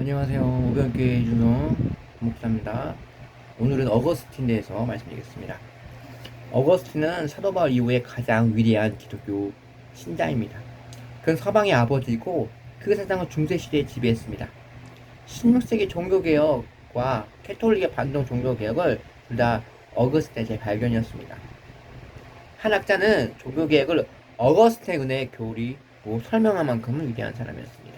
안녕하세요. 오병교의 준호 목사입니다. 오늘은 어거스틴에 대해서 말씀드리겠습니다. 어거스틴은 사도 바울 이후에 가장 위대한 기독교 신자입니다. 그는 서방의 아버지이고 그 세상을 중세시대에 지배했습니다. 16세기 종교개혁과 캐톨릭의 반동 종교개혁을 둘 다 어거스틴의 재발견이었습니다. 한 학자는 종교개혁을 어거스틴의 은혜의 교리로 설명한 만큼은 위대한 사람이었습니다.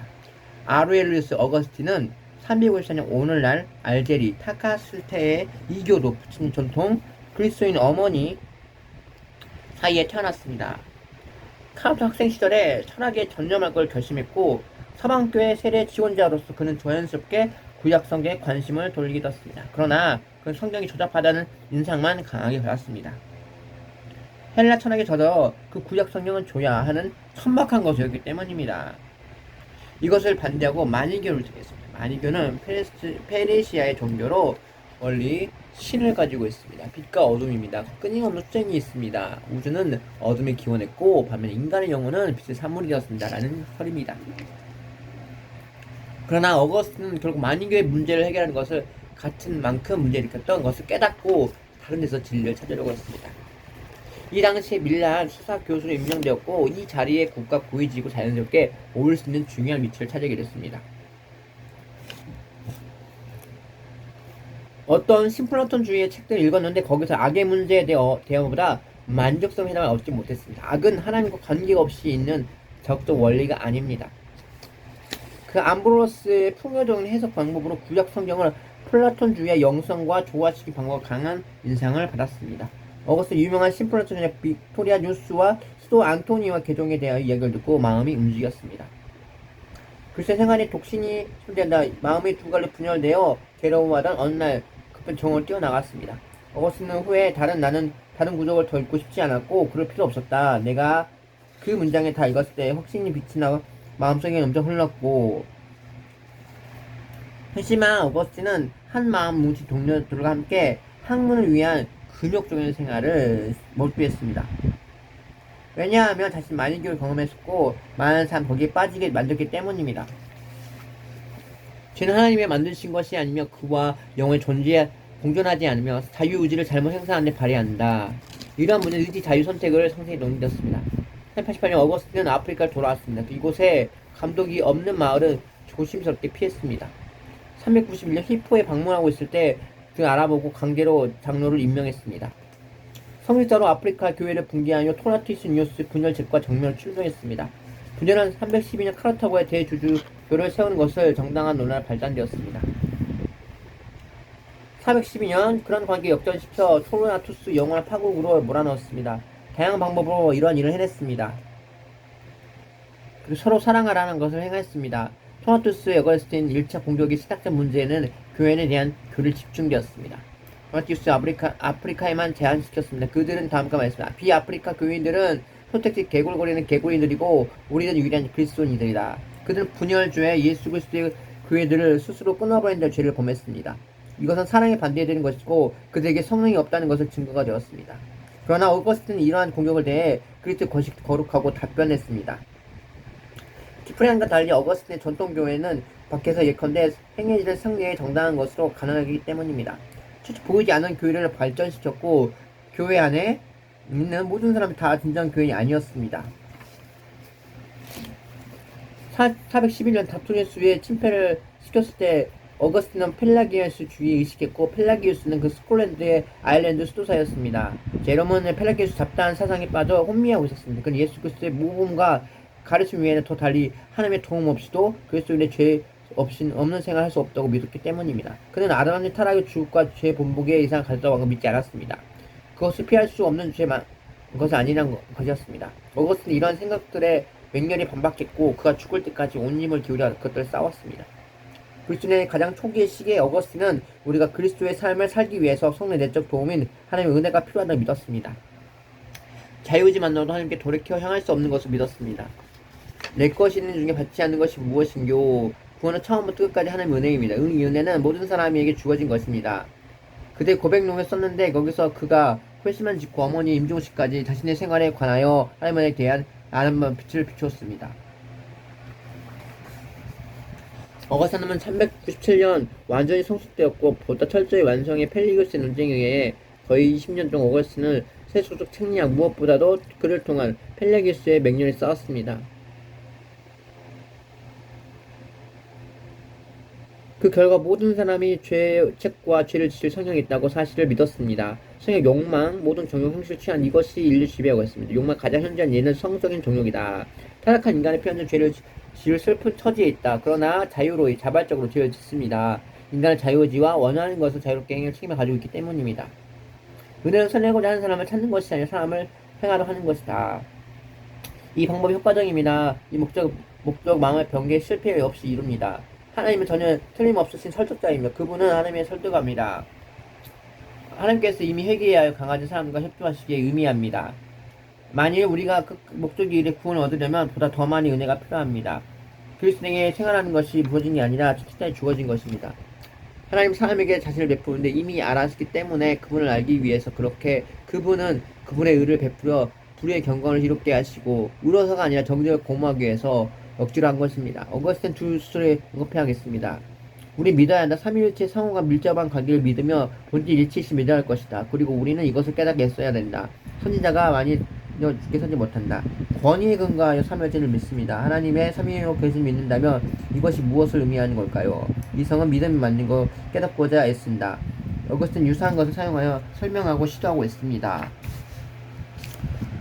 아우렐리우스 어거스틴은 354년 오늘날 알제리 타카스테의 이교도 부친 전통 그리스도인 어머니 사이에 태어났습니다. 카톨릭 학생 시절에 철학에 전념할 걸 결심했고 서방교회 세례 지원자로서 그는 자연스럽게 구약 성경에 관심을 돌리게 되었습니다. 그러나 그는 성경이 조잡하다는 인상만 강하게 받았습니다. 헬라 철학에 젖어 그 구약 성경을 줘야 하는 천박한 것이었기 때문입니다. 이것을 반대하고 마니교를 택했습니다. 마니교는 페르시아의 종교로 원리 신을 가지고 있습니다. 빛과 어둠입니다. 끊임없는 투쟁이 있습니다. 우주는 어둠에 기원했고 반면 인간의 영혼은 빛의 산물이 되었습니다. 라는 설입니다. 그러나 어거스틴은 결국 마니교의 문제를 해결하는 것을 같은 만큼 문제를 일으켰던 것을 깨닫고 다른 데서 진리를 찾으려고 했습니다. 이 당시에 밀란 수사 교수로 임명되었고 이 자리에 국가 고위직으로 자연스럽게 오를 수 있는 중요한 위치를 차지하게 됐습니다. 어떤 심플라톤주의의 책들을 읽었는데 거기서 악의 문제에 대어보다 만족성 해답을 얻지 못했습니다. 악은 하나님과 관계가 없이 있는 적적 원리가 아닙니다. 그 암브로스의 풍요적인 해석 방법으로 구약 성경을 플라톤주의의 영성과 조화시킨 방법을 강한 인상을 받았습니다. 어거스틴 유명한 심플라톤의 빅토리아 뉴스와 수도 안토니와 개종에 대하여 이야기를 듣고 마음이 움직였습니다. 글쎄 생활에 독신이 존재한다. 마음이 두 갈로 분열되어 괴로워하던 어느 날 급한 정을 뛰어나갔습니다. 어거스틴은 후에 나는 다른 구적을 더 읽고 싶지 않았고 그럴 필요 없었다. 내가 그 문장에 다 읽었을 때 확신이 빛이 나 마음속에 엄청 흘렀고 하지만 어거스틴은 한 마음 뭉친 동료들과 함께 학문을 위한 근육적인 생활을 몰두했습니다. 왜냐하면 자신 마니교를 경험했었고 많은 사람 거기에 빠지게 만들기 때문입니다. 죄는 하나님의 만드신 것이 아니며 그와 영혼의 존재에 공존하지 않으며 자유의지를 잘못 행사하는 데 발휘한다. 이러한 문제는 의지 자유 선택을 상세히 논의되었습니다. 388년 어거스틴은 아프리카를 돌아왔습니다. 이곳에 감독이 없는 마을은 조심스럽게 피했습니다. 391년 히포에 방문하고 있을 때 그 알아보고 강제로 장로를 임명했습니다. 성직자로 아프리카 교회를 붕괴하며 토라티스 뉴스 분열책과 정면을 출동했습니다. 분열한 312년 카르타고의 대주주교를 세우는 것을 정당한 논란을 발단되었습니다. 412년 그런 관계 역전시켜 토르나투스 영원한 파국으로 몰아넣었습니다. 다양한 방법으로 이러한 일을 해냈습니다. 그리고 서로 사랑하라는 것을 행했습니다. 토마투스 어거스틴 1차 공격이 시작된 문제는 교회에 대한 교리를 집중되었습니다. 토마투스 아프리카에만 제한시켰습니다. 그들은 다음과 말했습니다. 비아프리카 교인들은 선택지 개굴거리는 개굴인들이고 우리는 유일한 그리스도인이들이다. 그들은 분열주의 예수 그리스도의 교회들을 스스로 끊어버리는 죄를 범했습니다. 이것은 사랑에 반대되는 것이고 그들에게 성령이 없다는 것을 증거가 되었습니다. 그러나 어거스틴은 이러한 공격을 대해 그리스도의 것이 거룩하고 답변했습니다. 키프리안과 달리 어거스틴의 전통교회는 밖에서 예컨대 행해지는 승리에 정당한 것으로 가능하기 때문입니다. 처치 보이지 않는 교회를 발전시켰고 교회 안에 있는 모든 사람이 다 진정 교인이 아니었습니다. 411년 다투니스에 침패를 시켰을 때 어거스틴은 펠라기우스 주의에 의식했고 펠라기우스는 그 스콜랜드의 아일랜드 수도사였습니다. 제롬은 펠라기우스 잡다한 사상에 빠져 혼미하고 있었습니다. 그는 예수 그리스도의 모범과 가르침 외에는 더 달리 하나님의 도움 없이도 그리스도인의 죄 없는 생활을 할 수 없다고 믿었기 때문입니다. 그는 아담의 타락의 죽음과 죄 본복의 이상을 가졌다고 믿지 않았습니다. 그것을 피할 수 없는 것이 아니란 것이었습니다. 어거스틴은 이러한 생각들에 맹렬히 반박했고 그가 죽을 때까지 온 힘을 기울여 그것들을 싸웠습니다. 그리스도인의 가장 초기의 시기에 어거스틴은 우리가 그리스도의 삶을 살기 위해서 성령의 내적 도움인 하나님의 은혜가 필요하다고 믿었습니다. 자유의지만으로도 하나님께 돌이켜 향할 수 없는 것을 믿었습니다. 내 것이 있는 중에 받지 않는 것이 무엇인교? 구원은 처음부터 끝까지 하나님의 은혜입니다. 이 은혜는 모든 사람에게 주어진 것입니다. 그대 고백록에 썼는데 거기서 그가 회심한 직후 어머니 임종우 씨까지 자신의 생활에 관하여 하나님에 대한 아름다운 빛을 비추었습니다. 어거스탄은 397년 완전히 성숙되었고 보다 철저히 완성해 펠리기우스의 논쟁에 의해 거의 20년 동안 어거스틴은 세속적 책략 무엇보다도 그를 통한 펠리기우스의 맹렬히 싸웠습니다. 그 결과 모든 사람이 죄책과 죄를 지을 성향이 있다고 사실을 믿었습니다. 성욕, 욕망, 모든 정욕 형식을 취한 이것이 인류 지배하였습니다. 욕망 가장 현저한 예는 성적인 정욕이다. 타락한 인간의 표현은 죄를 지을 슬픈 처지에 있다. 그러나 자유로이 자발적으로 죄를 짓습니다. 인간은 자유의지와 원하는 것을 자유롭게 행할 책임을 가지고 있기 때문입니다. 은혜를 설레고자 하는 사람을 찾는 것이 아니라 사람을 행하려 하는 것이다. 이 방법이 효과적입니다. 이 목적 마음의 변개에 실패 없이 이룹니다. 하나님은 전혀 틀림없으신 설득자이며 그분은 하나님의 설득합니다. 하나님께서 이미 회개해야 할 강아지 사람과 협조하시기에 의미합니다. 만일 우리가 그 목적이 이르 구원을 얻으려면 보다 더 많이 은혜가 필요합니다. 그리스도에게 생활하는 것이 부어진 게 아니라 첫째에 주어진 것입니다. 하나님 사람에게 자신을 베푸는데 이미 알았기 때문에 그분을 알기 위해서 그렇게 그분은 그분의 의를 베풀어 불의의 경건을 이롭게 하시고 울어서가 아니라 정직을 공모하기 위해서 억지로 한 것입니다. 어거스틴 두 수를 언급해야겠습니다. 우리 믿어야 한다. 삼위일체 상호가 밀접한 관계를 믿으며 본질 일치시 믿어야 할 것이다. 그리고 우리는 이것을 깨닫게 했어야 된다. 선지자가 많이 죽게 서지 못한다. 권위에 근거하여 삼위일체를 믿습니다. 하나님의 삼위로 계신 믿는다면 이것이 무엇을 의미하는 걸까요? 이성은 믿음이 맞는 것 깨닫고자 애쓴다. 어거스틴 유사한 것을 사용하여 설명하고 시도하고 있습니다.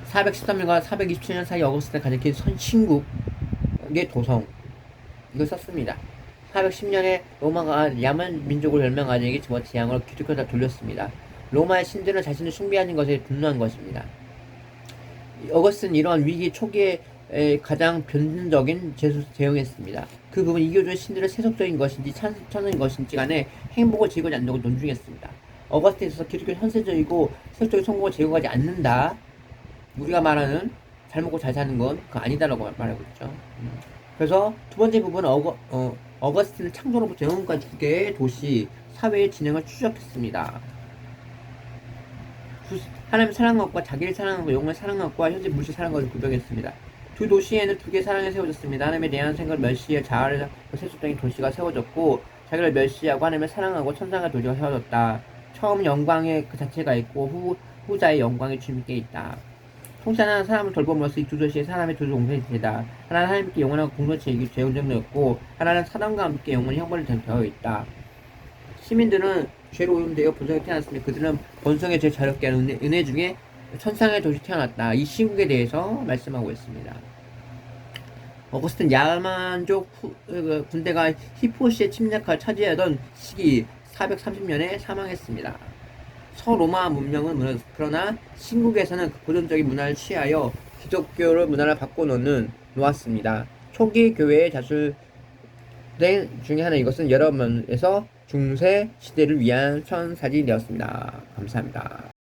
413년과 427년 사이 어거스틴을 가리킨 선신국의 도성 이걸 썼습니다. 410년에 로마가 야만 민족을 멸망하기 집어 지향으로 기독교를 돌렸습니다. 로마의 신들은 자신을 숭배하는 것에 분노한 것입니다. 어거스틴은 이러한 위기 초기에 가장 변증적인 대응했습니다. 그 부분 이교조의 신들은 세속적인 것인지 천성인 것인지 간에 행복을 제공하지 않는다고 논중했습니다. 어거스틴에 있어서 기독교는 현세적이고 세속적인 성공을 제공하지 않는다. 우리가 말하는 잘 먹고 잘 사는 건 그거 아니다라고 말하고 있죠. 그래서 두 번째 부분은 어거스틴은 창조로부터 영혼까지 두 개의 도시, 사회의 진행을 추적했습니다. 하나님을 사랑한 것과 자기를 사랑한 것, 영혼을 사랑한 것과 현재 물질 사랑한 것을 구별했습니다. 두 도시에는 두 개의 사랑이 세워졌습니다. 하나님에 대한 생각을 멸시해 자아를 세속적인 도시가 세워졌고 자기를 멸시하고 하나님을 사랑하고 천상의 도시가 세워졌다. 처음 영광의 그 자체가 있고 후자의 영광의 주님께 있다. 통치하는 사람을 돌봄으로써 이 두 도시의 사람의 두 공동체이다. 하나는 하나님께 영원한 공동체이기 재운정되었고 하나는 사단과 함께 영원히 형벌을 되어 있다. 시민들은 죄로 오염되어 본성에 태어났으며 그들은 본성에 제일 자유롭게 하는 은혜 중에 천상의 도시 태어났다. 이 시국에 대해서 말씀하고 있습니다. 어거스틴 야만족 군대가 히포시의 침략을 차지하던 시기 430년에 사망했습니다. 서로마 문명은 무너졌습니다. 그러나 신국에서는 그 고전적인 문화를 취하여 기독교를 문화를 바꿔놓았습니다. 초기 교회의 자술된 중에 하나 이것은 여러 면에서 중세 시대를 위한 천사진이 되었습니다. 감사합니다.